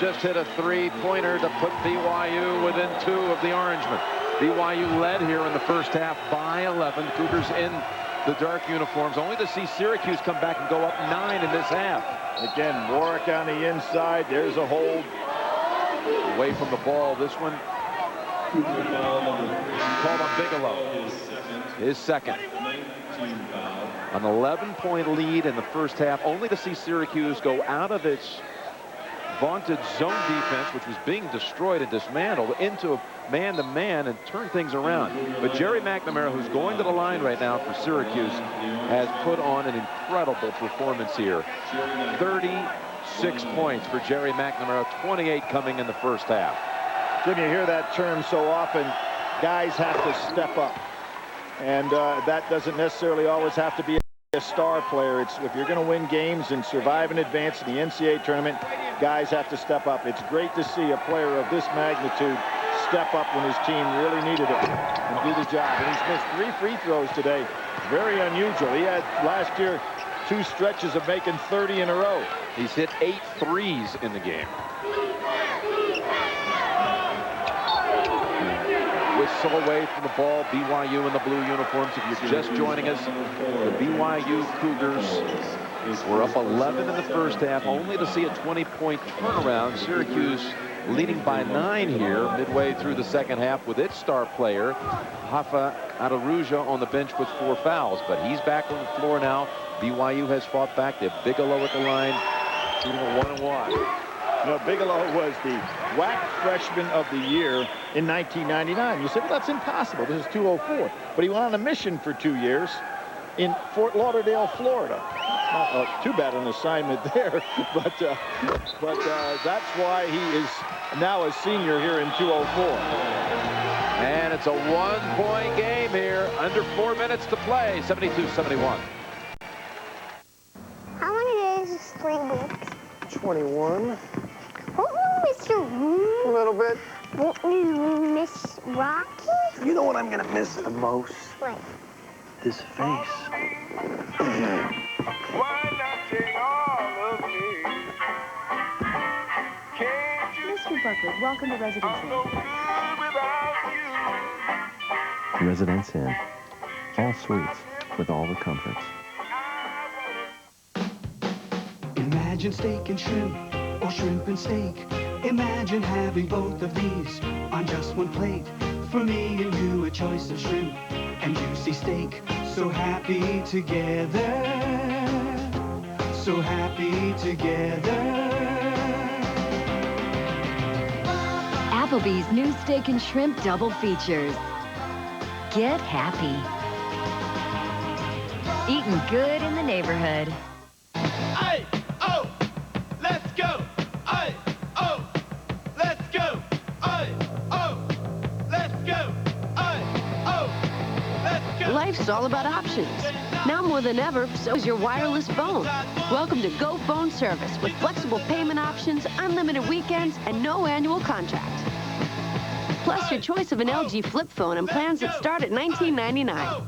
just hit a three-pointer to put BYU within 2 of the Orangemen. BYU led here in the first half by 11. Cougars in the dark uniforms, only to see Syracuse come back and go up 9 in this half. Again, Warwick on the inside. There's a hold. Away from the ball. This one called on Bigelow. His second. An 11-point lead in the first half, only to see Syracuse go out of its vaunted zone defense, which was being destroyed and dismantled, into man-to-man and turn things around. But Jerry McNamara, who's going to the line right now for Syracuse, has put on an incredible performance here. 36 points for Jerry McNamara, 28 coming in the first half. Jim, you hear that term so often, guys have to step up. And that doesn't necessarily always have to be a star player. It's if you're going to win games and survive and advance in the NCAA tournament, guys have to step up. It's great to see a player of this magnitude step up when his team really needed it and do the job. And he's missed 3 free throws today. Very unusual. He had last year 2 stretches of making 30 in a row. He's hit 8 threes in the game. Whistle away from the ball. BYU in the blue uniforms. If you're just joining us, the BYU Cougars were up 11 in the first half, only to see a 20-point turnaround. Syracuse leading by 9 here midway through the second half with its star player, Hafa Adaruja, on the bench with 4 fouls. But he's back on the floor now. BYU has fought back. They have Bigelow at the line, shooting a 1-and-1. You know, Bigelow was the WAC Freshman of the Year in 1999. You said, well, that's impossible. This is 204. But he went on a mission for 2 years in Fort Lauderdale, Florida. Not too bad an assignment there, but that's why he is now a senior here in 204. And it's a 1-point game here. Under 4 minutes to play. 72-71. How many days is spring weeks? 21. Won't you miss your room? A little bit. Won't you miss Rocky? You know what I'm gonna miss the most? What? This face. Why not take all of me? Can't you Mr. Buckard, welcome to Residence I'm no Inn. good without you. Residence Inn. All suites with all the comforts. Imagine steak and shrimp, or shrimp and steak. Imagine having both of these on just one plate. For me and you, a choice of shrimp and juicy steak. So happy together, so happy together. Applebee's new steak and shrimp double features. Get happy. Eating good in the neighborhood. Aye, oh, let's go. Aye, oh, let's go. Aye, oh, let's go. Aye, oh, let's go. Life's all about options. Now more than ever, so is your wireless phone. Welcome to Go Phone Service with flexible payment options, unlimited weekends, and no annual contract. Plus your choice of an LG flip phone and plans that start at $19.99.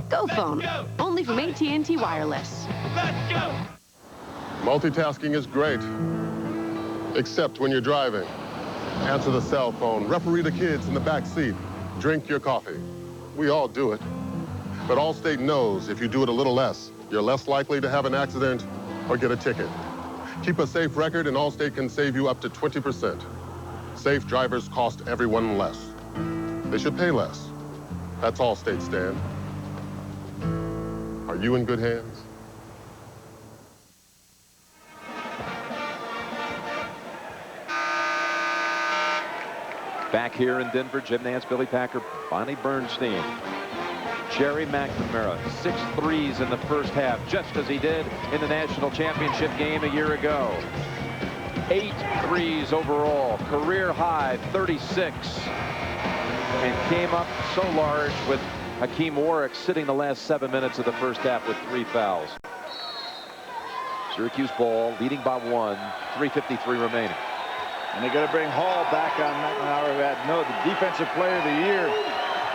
Go Phone, only from AT&T Wireless. Let's go. Multitasking is great, except when you're driving. Answer the cell phone, referee the kids in the back seat, drink your coffee. We all do it. But Allstate knows if you do it a little less, you're less likely to have an accident or get a ticket. Keep a safe record and Allstate can save you up to 20%. Safe drivers cost everyone less. They should pay less. That's Allstate, Stan. Are you in good hands? Back here in Denver, Jim Nance, Billy Packer, Bonnie Bernstein. Jerry McNamara, 6 threes in the first half, just as he did in the national championship game a year ago. 8 threes overall, career high, 36. And came up so large with Hakeem Warwick sitting the last 7 minutes of the first half with 3 fouls. Syracuse ball, leading by 1, 3:53 remaining. And they're going to bring Hall back on McNamara, who had the defensive player of the year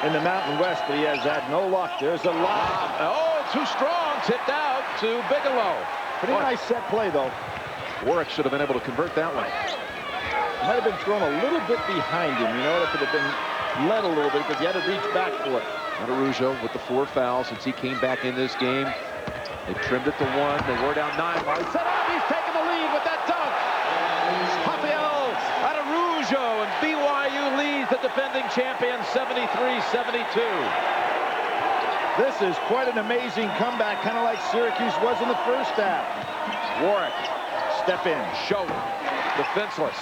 in the Mountain West, but he has had no luck. There's a lob. Oh, too strong. Tipped out to Bigelow. Pretty nice set play, though. Warwick should have been able to convert that one. Might have been thrown a little bit behind him, you know, if it had been led a little bit, because he had to reach back for it. Araujo with the 4 fouls since he came back in this game. They trimmed it to 1. They were down 9. Set up. He's taking the lead with that dunk. Rafael Araujo, and BYU leads the defending champion 73-72. This is quite an amazing comeback, kind of like Syracuse was in the first half. Warwick, Step in. show, defenseless.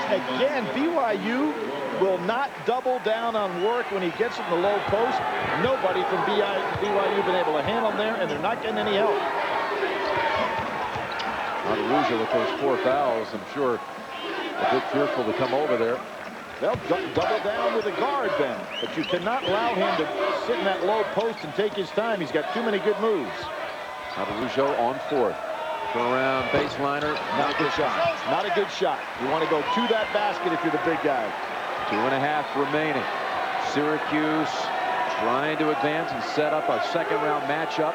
Again, BYU will not double down on Warwick when he gets in the low post. Nobody from BYU been able to handle him there, and they're not getting any help. Araujo with those 4 fouls, I'm sure a bit fearful to come over there. They'll double down with a guard then, but you cannot allow him to sit in that low post and take his time. He's got too many good moves. Araujo on 4th. Turn around baseliner. Not a good shot. Not a good shot. You want to go to that basket if you're the big guy. 2.5 remaining. Syracuse trying to advance and set up a second-round matchup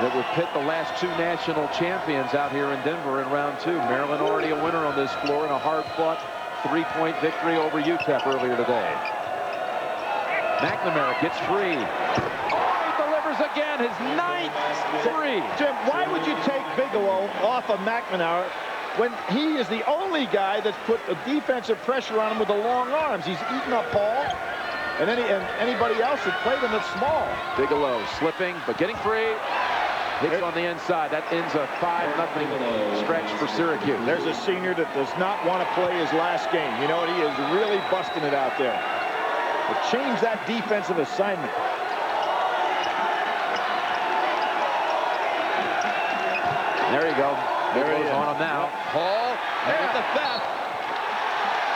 that would pit the last 2 national champions out here in Denver in round 2. Maryland already a winner on this floor in a hard-fought 3-point victory over UTEP earlier today. McNamara gets free. Again, his 9th 3. Jim, why would you take Bigelow off of McNamara when he is the only guy that's put a defensive pressure on him with the long arms? He's eaten up Paul and anybody else that played him that's small. Bigelow slipping, but getting free. Hits on the inside. That ends a 5-0 stretch for Syracuse. There's a senior that does not want to play his last game. You know what? He is really busting it out there. But change that defensive assignment. There you go. There he is. On him now. Paul with the theft.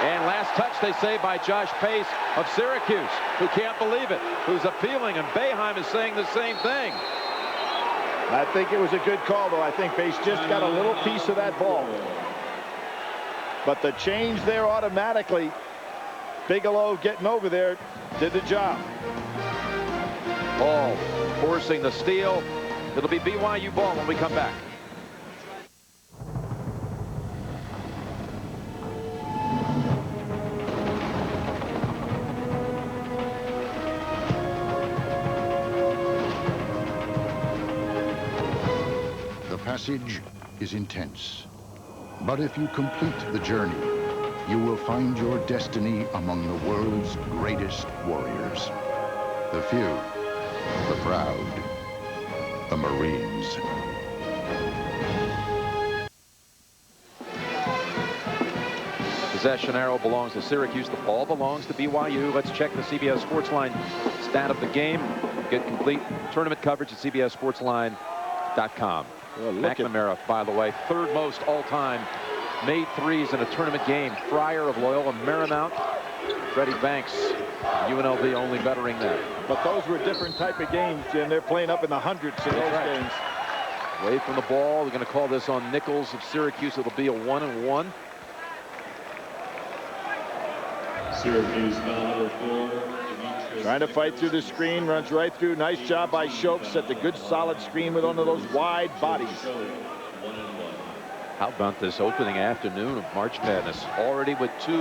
And last touch, they say, by Josh Pace of Syracuse, who can't believe it, who's appealing, and Boeheim is saying the same thing. I think it was a good call, though. I think Pace just got a little piece of that ball. But the change there automatically, Bigelow getting over there, did the job. Paul forcing the steal. It'll be BYU ball when we come back. The passage is intense, but if you complete the journey, you will find your destiny among the world's greatest warriors. The few, the proud, the Marines. Possession arrow belongs to Syracuse. The ball belongs to BYU. Let's check the CBS Sportsline stat of the game. Get complete tournament coverage at CBSSportsline.com. Well, McNamara, by the way, 3rd most all-time made 3s in a tournament game. Fryer of Loyola Marymount, Freddie Banks, UNLV only bettering that. But those were different type of games, Jim. They're playing up in the hundreds in those games. Away from the ball. They're going to call this on Nichols of Syracuse. It'll be a 1-and-1. Syracuse foul number 4. Trying to fight through the screen, runs right through. Nice job by Schopes. Set the good solid screen with one of those wide bodies. How about this opening afternoon of March Madness? Already with 2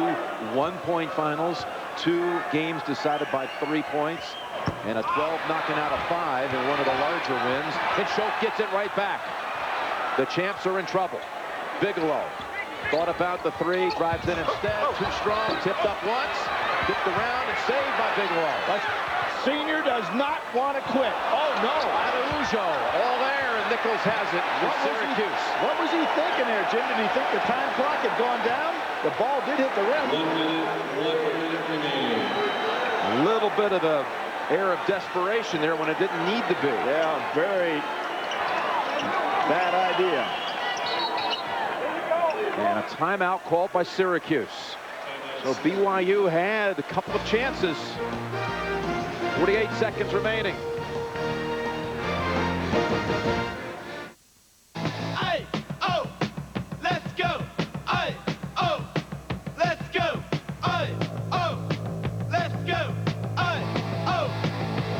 one-point finals, 2 games decided by 3 points, and a 12 knocking out of 5 in one of the larger wins. And Schopes gets it right back. The champs are in trouble. Bigelow thought about the 3, drives in instead. Too strong, tipped up once, tipped around, and saved by Bigelow. Senior does not want to quit. Oh, no. Araujo all there, and Nichols has it for Syracuse. What was he thinking there, Jim? Did he think the time clock had gone down? The ball did hit the rim. 1 minute remaining. A little bit of the air of desperation there when it didn't need to be. Yeah, very bad idea. And a timeout called by Syracuse. So BYU had a couple of chances. 48 seconds remaining. Aye, oh, let's go. Aye, oh, let's go. Aye, oh, let's go. Aye, oh,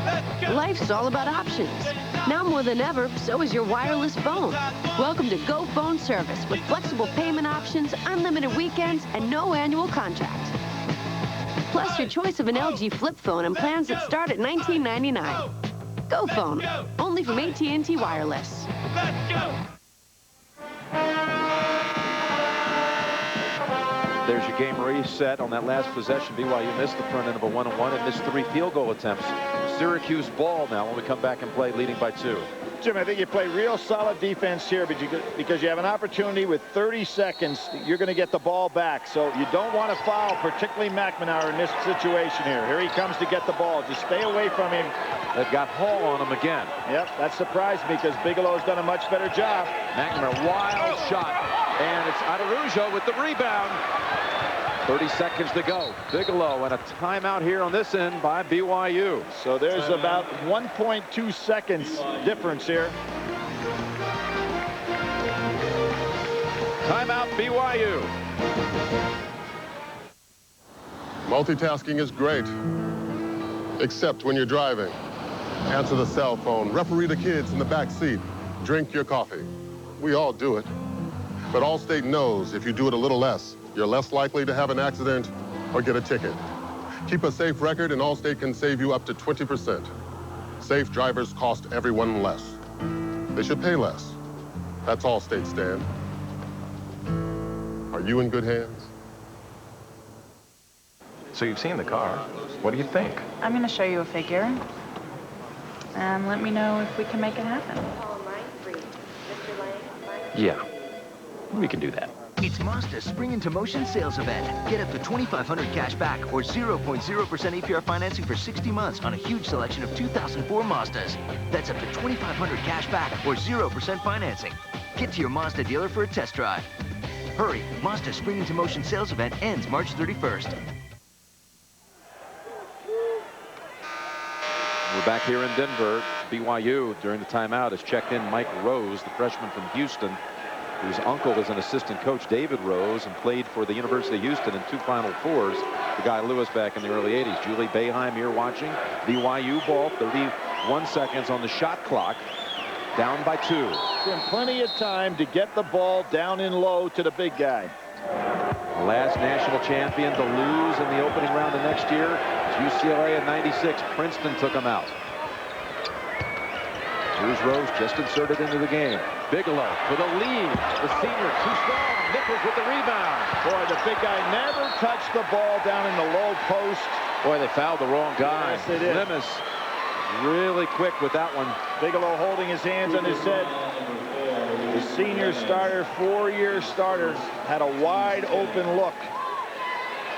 let's go. Life's all about options. Now more than ever, so is your wireless phone. Welcome to Go Phone Service with flexible payment options, unlimited weekends, and no annual contract. Plus your choice of an LG flip phone and plans that start at $19.99. Go Phone, only from AT&T Wireless. Let's go. There's your game reset on that last possession. BYU missed the front end of a 1-on-1 and missed 3 field goal attempts. Syracuse ball now when we come back and play, leading by 2. Jim, I think you play real solid defense here because you have an opportunity with 30 seconds. You're going to get the ball back. So you don't want to foul, particularly McNamara in this situation here. Here he comes to get the ball. Just stay away from him. They've got Hall on him again. Yep, that surprised me because Bigelow's done a much better job. McNamara, wild shot. And it's Aderujo with the rebound. 30 seconds to go. Bigelow and a timeout here on this end by BYU. So there's about 1.2 seconds difference here. Timeout BYU. Multitasking is great, except when you're driving. Answer the cell phone, referee the kids in the back seat, drink your coffee. We all do it. But Allstate knows if you do it a little less, you're less likely to have an accident or get a ticket. Keep a safe record and Allstate can save you up to 20%. Safe drivers cost everyone less. They should pay less. That's Allstate, Stan. Are you in good hands? So you've seen the car. What do you think? I'm going to show you a figure. And let me know if we can make it happen. Yeah, we can do that. It's Mazda's Spring Into Motion sales event. Get up to $2,500 cash back or 0.0% APR financing for 60 months on a huge selection of 2004 Mazdas. That's up to $2,500 cash back or 0% financing. Get to your Mazda dealer for a test drive. Hurry, Mazda's Spring Into Motion sales event ends March 31st. We're back here in Denver. BYU during the timeout has checked in Mike Rose, the freshman from Houston, whose uncle is an assistant coach, David Rose, and played for the University of Houston in 2 Final Fours. The guy Lewis back in the early 80s. Julie Boeheim here watching. BYU ball, 31 seconds on the shot clock. Down by 2. Been plenty of time to get the ball down in low to the big guy. Last national champion to lose in the opening round of next year is UCLA in '96. Princeton took him out. Here's Rose just inserted into the game. Bigelow for the lead. The senior too strong. Nichols with the rebound. Boy, the big guy never touched the ball down in the low post. Boy, they fouled the wrong guy. Yes, they did. Lemus really quick with that one. Bigelow holding his hands on his head. The senior starter, 4-year starter, had a wide open look.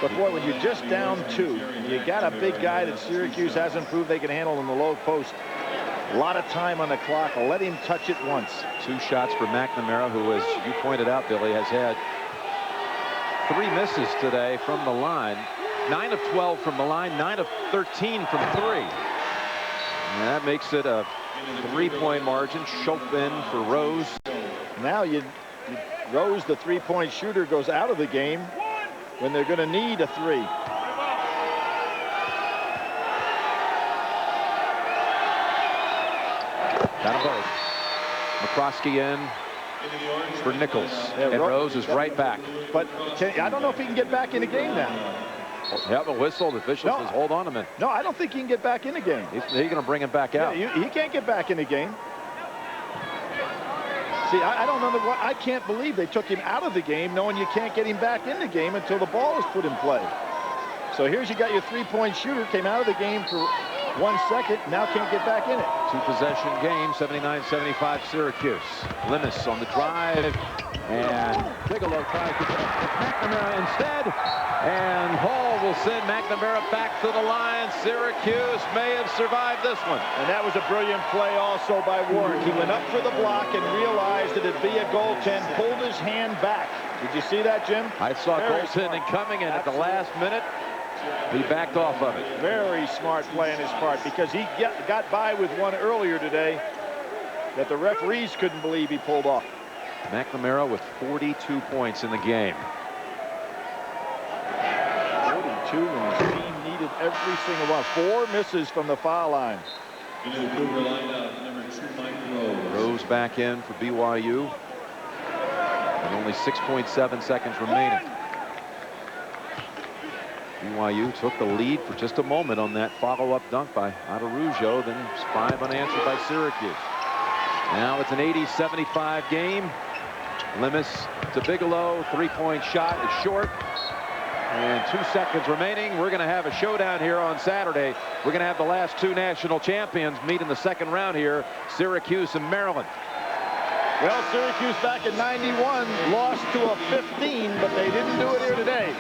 But boy, when you're just down 2, you got a big guy that Syracuse hasn't proved they can handle in the low post. A lot of time on the clock. Let him touch it once. 2 shots for McNamara, who, as you pointed out, Billy, has had 3 misses today from the line. 9 of 12 from the line, 9 of 13 from 3. And that makes it a 3-point margin. Chopin for Rose. Now Rose, the 3-point shooter, goes out of the game when they're going to need a 3. Got them both. McCroskey in for Nichols. Yeah, and Rose is right back. But I don't know if he can get back in the game now. Yeah, the whistle. The official says hold on a minute. No, I don't think he can get back in the game. He's going to bring him back out. Yeah, he can't get back in the game. See, I don't know what. I can't believe they took him out of the game knowing you can't get him back in the game until the ball is put in play. So here's you got your 3-point shooter, came out of the game for 1 second, now can't get back in it. 2-possession game, 79-75 Syracuse. Lemus on the drive, and Bigelow tries to get McNamara instead, and Hall will send McNamara back to the line. Syracuse may have survived this one. And that was a brilliant play also by Warwick. He went up for the block and realized that it'd be a goaltend, pulled his hand back. Did you see that, Jim? I saw goaltending coming, and at the last minute, he backed off of it. Very smart play on his part, because he got by with one earlier today that the referees couldn't believe he pulled off. McNamara with 42 points in the game. 42 when his team needed every single one. 4 misses from the foul line. Into the Cougar lineup, number 2, Mike Rose. Rose back in for BYU. And only 6.7 seconds remaining. BYU took the lead for just a moment on that follow-up dunk by Araujo, then 5 unanswered by Syracuse. Now it's an 80-75 game. Lemus to Bigelow, 3-point shot is short. And 2 seconds remaining. We're going to have a showdown here on Saturday. We're going to have the last 2 national champions meet in the second round here, Syracuse and Maryland. Well, Syracuse back in '91 lost to a 15, but they didn't do it here today.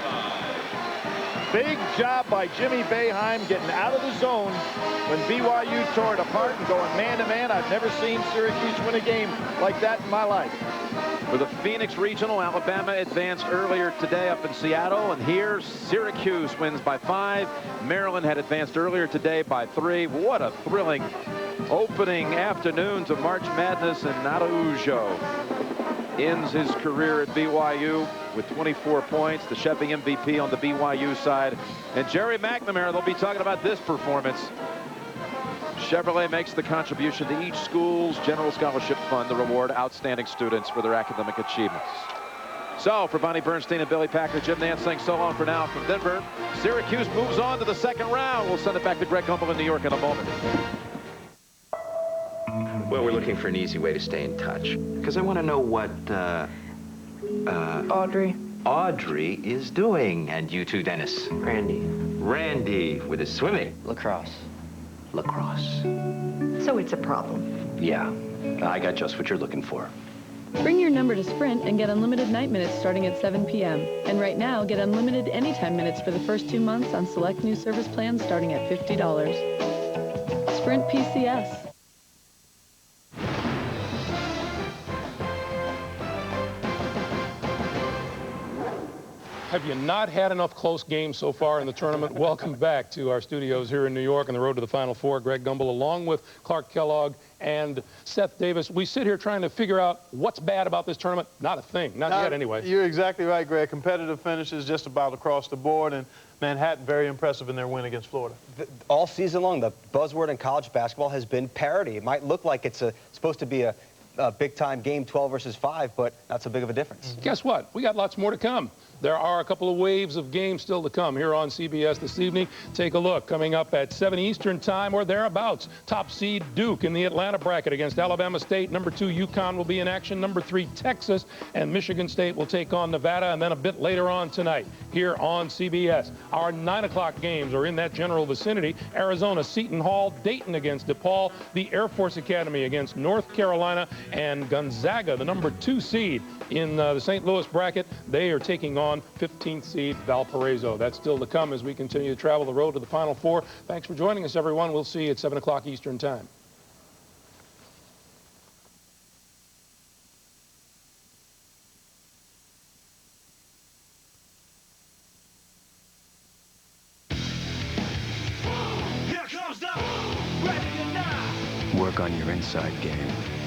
Big job by Jimmy Boeheim getting out of the zone when BYU tore it apart and going man-to-man. I've never seen Syracuse win a game like that in my life. For the Phoenix Regional, Alabama advanced earlier today up in Seattle, and here Syracuse wins by 5. Maryland had advanced earlier today by 3. What a thrilling opening afternoon to March Madness, and Araujo ends his career at BYU with 24 points, the Chevy MVP on the BYU side. And Jerry McNamara, they'll be talking about this performance. Chevrolet makes the contribution to each school's General Scholarship Fund to reward outstanding students for their academic achievements. So for Bonnie Bernstein and Billy Packer, Jim Nance saying so long for now from Denver. Syracuse moves on to the second round. We'll send it back to Greg Gumbel in New York in a moment. Well, we're looking for an easy way to stay in touch. Because I want to know what, Audrey is doing. And you too, Dennis. Randy with his swimming. Lacrosse. So it's a problem. Yeah, I got just what you're looking for. Bring your number to Sprint and get unlimited night minutes starting at 7 p.m. And right now, get unlimited anytime minutes for the first 2 months on select new service plans starting at $50. Sprint PCS. Have you not had enough close games so far in the tournament? Welcome back to our studios here in New York on the road to the Final Four. Greg Gumbel along with Clark Kellogg and Seth Davis. We sit here trying to figure out what's bad about this tournament. Not a thing. Not yet, anyway. You're exactly right, Greg. Competitive finishes just about across the board, and Manhattan very impressive in their win against Florida. All season long, the buzzword in college basketball has been parity. It might look like it's supposed to be a big-time game, 12 versus 5, but not so big of a difference. Guess what? We got lots more to come. There are a couple of waves of games still to come here on CBS this evening. Take a look. Coming up at 7 Eastern time or thereabouts. Top seed Duke in the Atlanta bracket against Alabama State. Number 2 UConn will be in action. Number 3 Texas, and Michigan State will take on Nevada. And then a bit later on tonight here on CBS. Our 9 o'clock games are in that general vicinity. Arizona, Seton Hall, Dayton against DePaul, the Air Force Academy against North Carolina, and Gonzaga, the number 2 seed in the St. Louis bracket. They are taking on 15th seed Valparaiso. That's still to come as we continue to travel the road to the Final Four. Thanks for joining us, everyone. We'll see you at 7 o'clock Eastern time. Work on your inside game.